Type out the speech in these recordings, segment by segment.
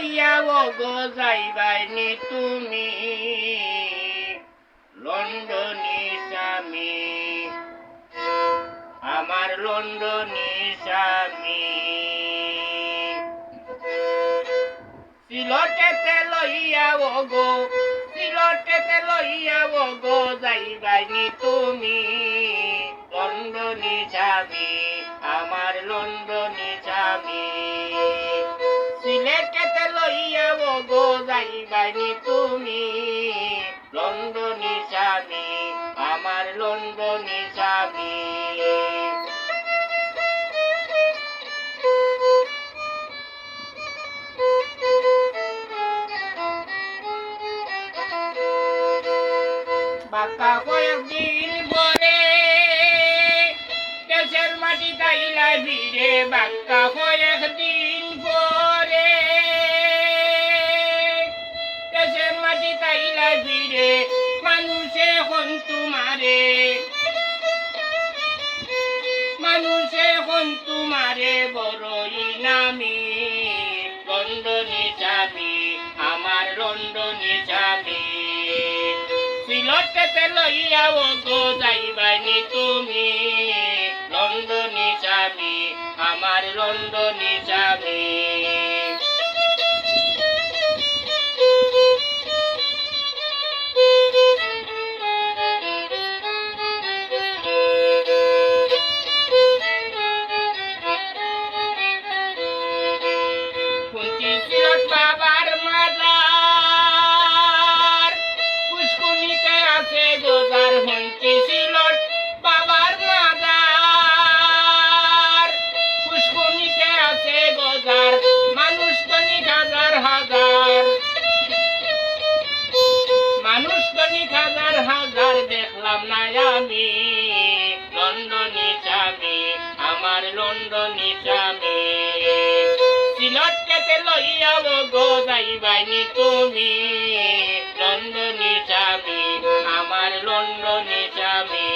লইয়া ও গো যাইবাইনি তুমি লন্ডনী স্বামী আমার লন্ডনী স্বামী সিলটেতে লইয়া ও গো সিলটেতে লইয়া ও গো যাইবাইনি তুমি লন্ডনী স্বামী আমার লন্ডনী স্বামী সিলেটেতে লইয়া ও গো যাইবাইনি তুমি লন্ডনী স্বামী আমার লন্ডনী স্বামী বাক্কা কয়েকদিন পরে দেশের মাটি তাইলা ভিড়ে বাক্কা কয়েকদিন পরে দেশের মাটি তাইলা ভিড়ে মানুষে এখন তোমারে মানুষে এখন তোমারে বড়ই নামি লন্ডনী স্বামী আমার লন্ডনী স্বামী সিলটেতে লইয়া ও গো যাইবাইনি তুমি লন্ডনী স্বামী আমার লন্ডনী স্বামী শুনছি সিলট বাবার মাজার পুষ্কুনিতে আছে গোজার শুনছি সিলট বাবার মাজার পুষ্কুনিতে আছে গোজার মানুষ দৈনিক হাজার হাজার মানুষ দৈনিক হাজার হাজার দেখলাম না আমি লন্ডনী স্বামী আমার লন্ডনী স্বামী সিলটেতে লইয়া ও গো যাইবাইনি তুমি লন্ডনী স্বামী আমার লন্ডনী স্বামী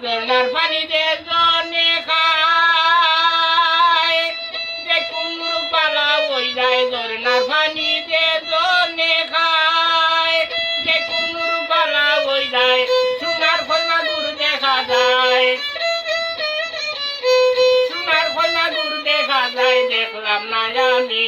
ঝর্ণার পানি যে জনে খায় যে কোন রূপালা বই যায় ঝর্ণার পানি যে জনে খায় যে কোন রূপালা বই যায় সোনার ফলমাগুর দেখা যায় সোনার ফলমাগুর দেখা যায় দেখলাম না আমি